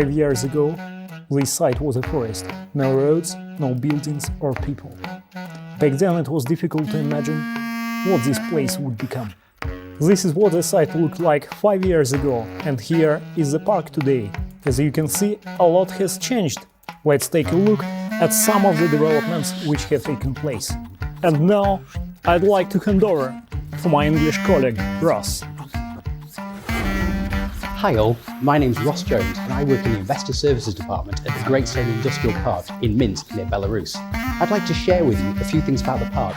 5 years ago, this site was a forest. No roads, no buildings or people. Back then it was difficult to imagine what this place would become. This is what the site looked like 5 years ago, and here is the park today. As you can see, a lot has changed. Let's take a look at some of the developments which have taken place. And now I'd like to hand over to my English colleague, Ross. Hi all, my name's Ross Jones and I work in the Investor Services Department at the Great Stone Industrial Park in Minsk, near Belarus. I'd like to share with you a few things about the park.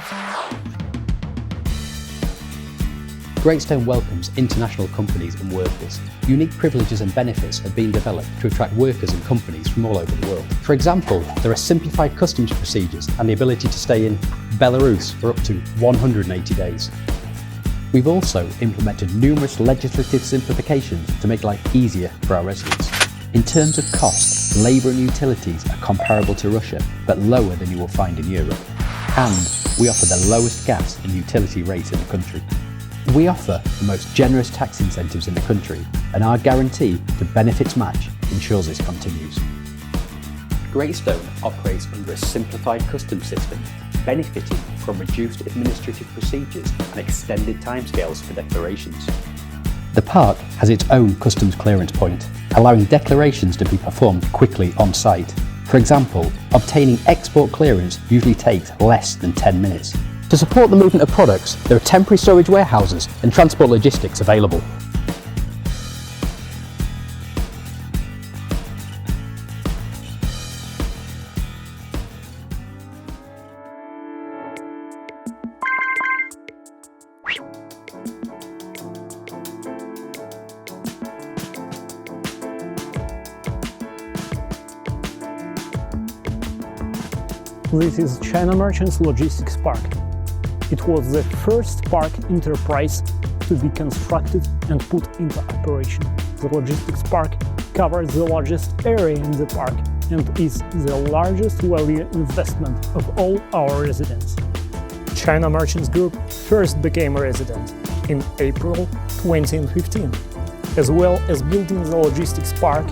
Great Stone welcomes international companies and workers. Unique privileges and benefits have been developed to attract workers and companies from all over the world. For example, there are simplified customs procedures and the ability to stay in Belarus for up to 180 days. We've also implemented numerous legislative simplifications to make life easier for our residents. In terms of cost, labour and utilities are comparable to Russia, but lower than you will find in Europe. And we offer the lowest gas and utility rates in the country. We offer the most generous tax incentives in the country, and our guarantee to benefits match ensures this continues. Great Stone operates under a simplified customs system, benefiting from reduced administrative procedures and extended timescales for declarations. The park has its own customs clearance point, allowing declarations to be performed quickly on site. For example, obtaining export clearance usually takes less than 10 minutes. To support the movement of products, there are temporary storage warehouses and transport logistics available. This is China Merchants Logistics Park. It was the first park enterprise to be constructed and put into operation. The logistics park covers the largest area in the park and is the largest value investment of all our residents. China Merchants Group first became a resident in April 2015. As well as building the logistics park,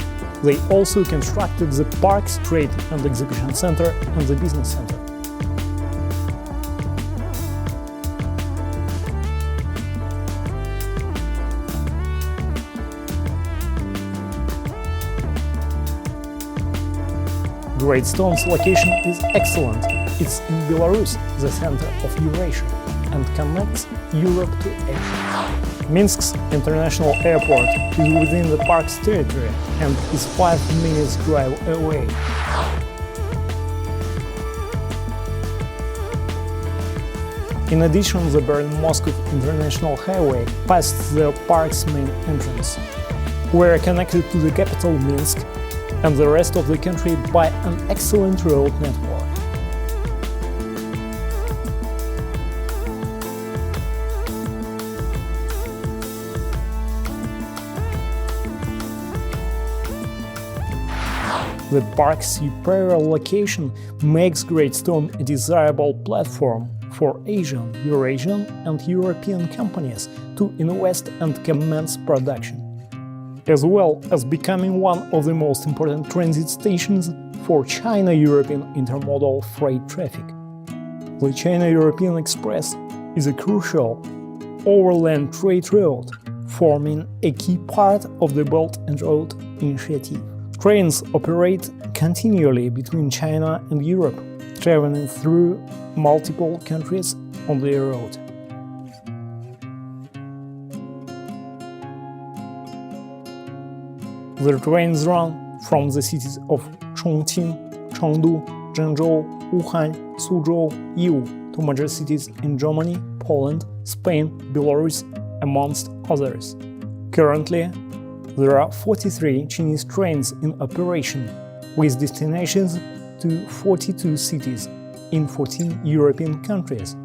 they also constructed the park's trade and exhibition center and the business center. Great Stone's location is excellent. It's in Belarus, the center of Eurasia, and connects Europe to Asia. Minsk's international airport is within the park's territory and is 5 minutes drive away. In addition, the Berlin-Moscow International Highway passed the park's main entrance. We are connected to the capital Minsk and the rest of the country by an excellent road network. The park's superior location makes Great Stone a desirable platform for Asian, Eurasian and European companies to invest and commence production, as well as becoming one of the most important transit stations for China-European intermodal freight traffic. The China-European Express is a crucial overland trade route, forming a key part of the Belt and Road Initiative. Trains operate continually between China and Europe, traveling through multiple countries on their route. The trains run from the cities of Chongqing, Chengdu, Zhengzhou, Wuhan, Suzhou, Yiwu to major cities in Germany, Poland, Spain, Belarus, amongst others. Currently, there are 43 Chinese trains in operation, with destinations to 42 cities in 14 European countries.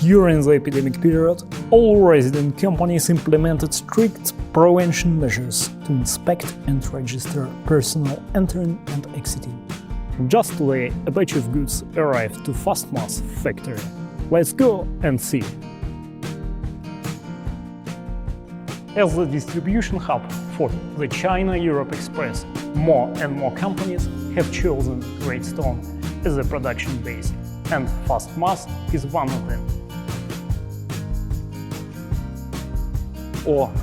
During the epidemic period, all resident companies implemented strict prevention measures to inspect and register personnel entering and exiting. Just today, a batch of goods arrived to Fastmass factory. Let's go and see. As the distribution hub for the China-Europe Express, more and more companies have chosen Greystone as a production base, and Fastmass is one of them.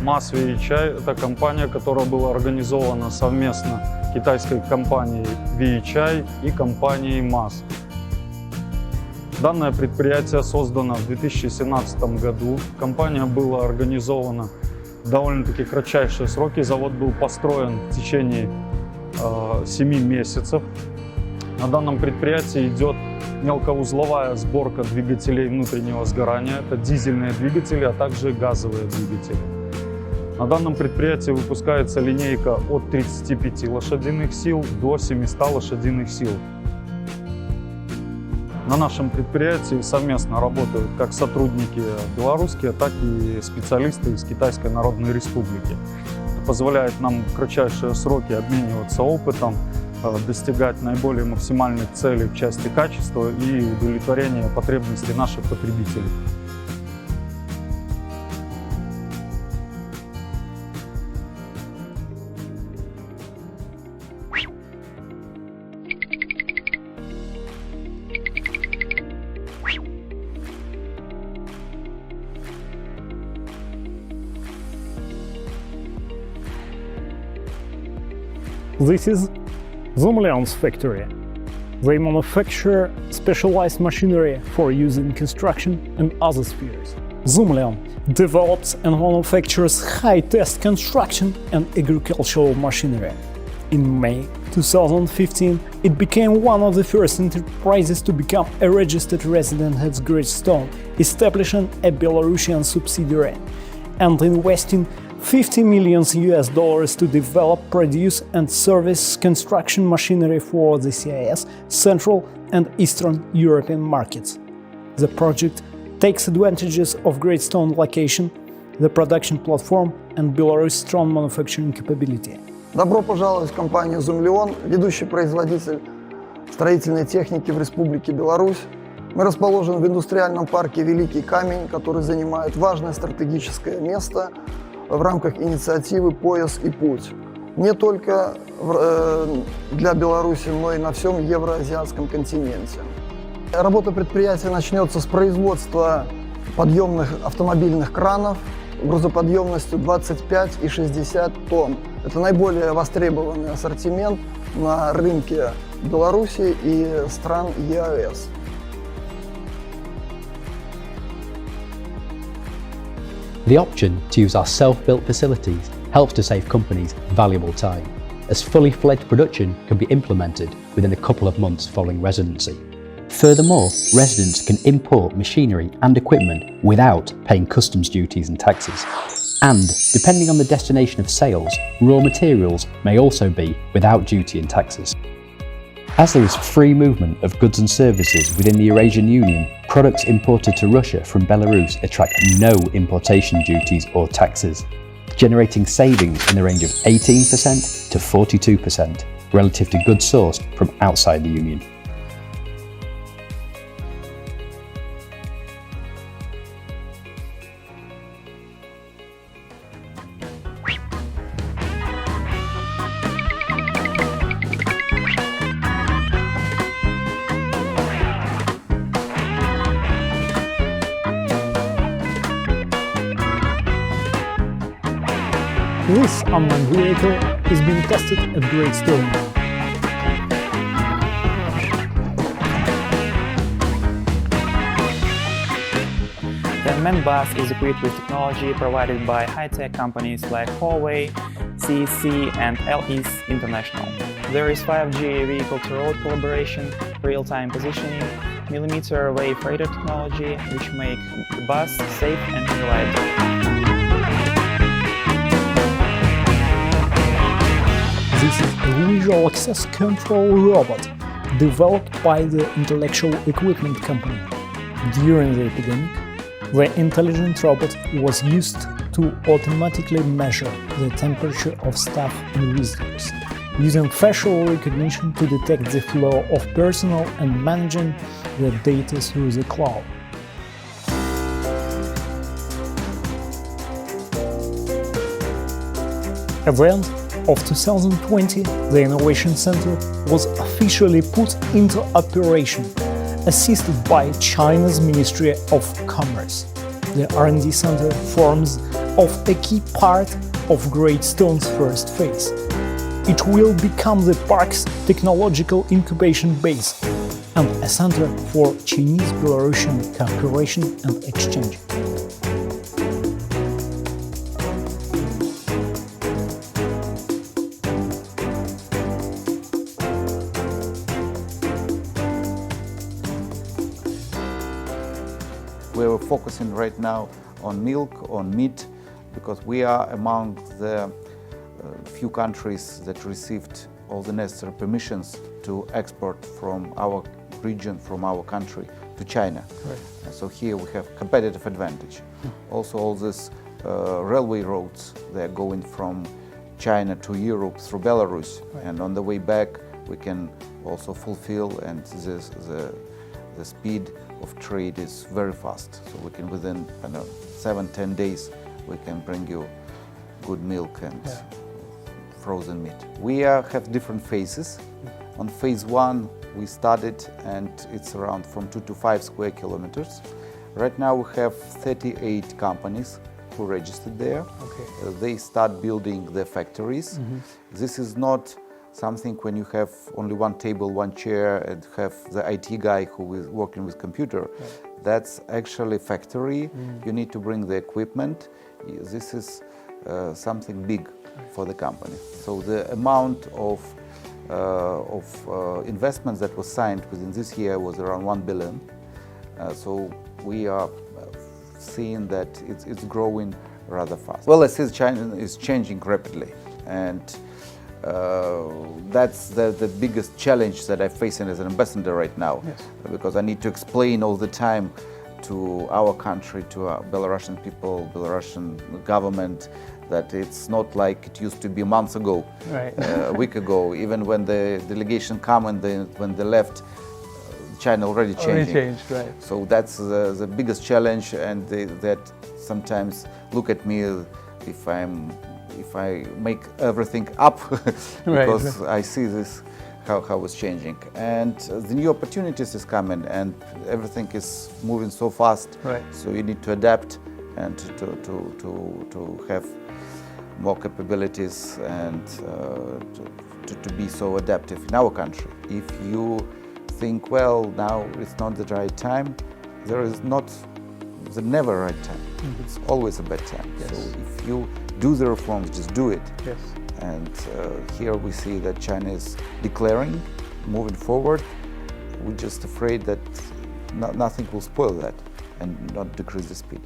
МАЗ Великий – это компания, которая была организована совместно китайской компанией Великий и компанией МАЗ. Данное предприятие создано в 2017 году. Компания была организована в довольно-таки кратчайшие сроки. Завод был построен в течение 7 месяцев. На данном предприятии идет мелкоузловая сборка двигателей внутреннего сгорания. Это дизельные двигатели, а также газовые двигатели. На данном предприятии выпускается линейка от 35 лошадиных сил до 700 лошадиных сил. На нашем предприятии совместно работают как сотрудники белорусские, так и специалисты из Китайской Народной Республики. Это позволяет нам в кратчайшие сроки обмениваться опытом, достигать наиболее максимальных целей в части качества и удовлетворения потребностей наших потребителей. This is Zumleon's factory. They manufacture specialized machinery for use in construction and other spheres. Zumleon develops and manufactures high-test construction and agricultural machinery. In May 2015, it became one of the first enterprises to become a registered resident at Greystone, establishing a Belarusian subsidiary and investing $50 million to develop, produce and service construction machinery for the CIS, Central and Eastern European markets. The project takes advantages of Greystone location, the production platform and Belarus' strong manufacturing capability. Добро пожаловать в компанию «Зумлеон», ведущий производитель строительной техники в Республике Беларусь. Мы расположены в индустриальном парке «Великий камень», который занимает важное стратегическое место в рамках инициативы «Пояс и путь». Не только для Беларуси, но и на всем евроазиатском континенте. Работа предприятия начнется с производства подъемных автомобильных кранов грузоподъемностью 25 и 60 тонн. Это наиболее востребованный ассортимент на рынке Беларуси и стран ЕАЭС. The option to use our self-built facilities helps to save companies valuable time, as fully fledged production can be implemented within a couple of months following residency. Furthermore, residents can import machinery and equipment without paying customs duties and taxes. And, depending on the destination of sales, raw materials may also be without duty and taxes. As there is free movement of goods and services within the Eurasian Union, products imported to Russia from Belarus attract no importation duties or taxes, generating savings in the range of 18% to 42% relative to goods sourced from outside the Union. This unmanned vehicle is being tested at Greystone. The unmanned bus is equipped with technology provided by high-tech companies like Huawei, CEC and LES International. There is 5G vehicle-to-road collaboration, real-time positioning, millimeter-wave radar technology, which make the bus safe and reliable. This is a visual access control robot developed by the intellectual equipment company. During the epidemic, The intelligent robot was used to automatically measure the temperature of staff and visitors, using facial recognition to detect the flow of personnel and managing the data through the cloud. At the end of 2020, the Innovation Center was officially put into operation, assisted by China's Ministry of Commerce. The R&D Center forms a key part of Great Stone's first phase. It will become the park's technological incubation base and a center for Chinese-Belarusian cooperation and exchange. We're focusing right now on milk, on meat, because we are among the few countries that received all the necessary permissions to export from our region, from our country to China. Right. So here we have competitive advantage. Also all these railway roads, they're going from China to Europe through Belarus. Right. And on the way back we can also fulfill, and the speed of trade is very fast. So we can within 7-10 days we can bring you good milk and frozen meat. We have different phases. On phase 1 we started, and it's around from 2 to 5 square kilometers. Right now we have 38 companies who registered there. Okay. They start building their factories. This is not something when you have only one table, one chair, and have the IT guy who is working with computer. Right. That's actually factory. You need to bring the equipment. This is something big for the company. So the amount of investments that was signed within this year was around 1 billion. So we are seeing that it's growing rather fast. Well, I see China is changing rapidly, and that's the biggest challenge that I'm facing as an ambassador right now. Yes. Because I need to explain all the time to our country, to our Belarusian people, Belarusian government, that it's not like it used to be months ago, Right. a week ago. Even when the delegation come and when they left, China already changing. changed, right. So that's the biggest challenge, and that sometimes look at me if I make everything up because I see this how it's changing, and the new opportunities is coming, and everything is moving so fast. Right. So you need to adapt and to have more capabilities and to be so adaptive in our country. If you think, well, now it's not the right time, there is not the never right time. It's always a bad time. Yes. So if you do the reforms, just do it. Yes. And here we see that China is declaring, moving forward. We're just afraid that nothing will spoil that and not decrease the speed.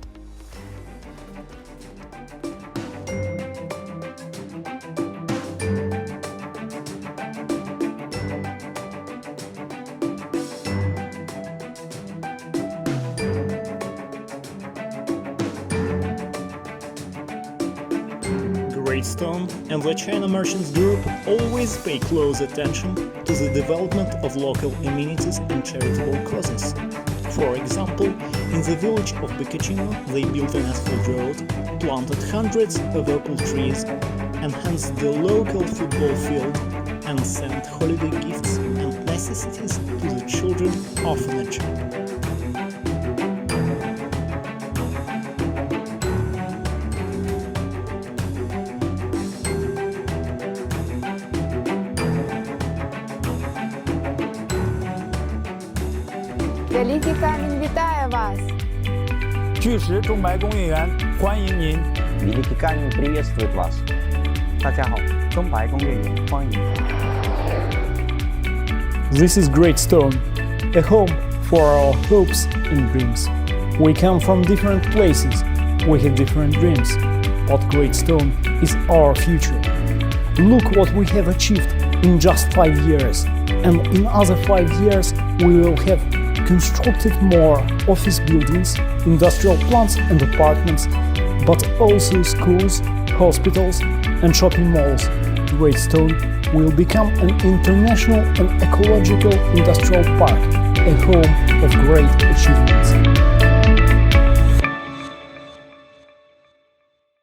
Great Stone and the China Merchants Group always pay close attention to the development of local amenities and charitable causes. For example, in the village of Bekachino, they built an asphalt road, planted hundreds of apple trees, enhanced the local football field, and sent holiday gifts and necessities to the children orphanage. Великий камень вітає вас! 巨石中白工业园欢迎您。 Великий камень приветствует вас. 大家好，中白工业园欢迎。 This is Great Stone, a home for our hopes and dreams. We come from different places, we have different dreams, but Great Stone is our future. Look what we have achieved in just 5 years, and in other 5 years we will have constructed more office buildings, industrial plants and apartments, but also schools, hospitals and shopping malls. Greystone will become an international and ecological industrial park, a home of great achievements.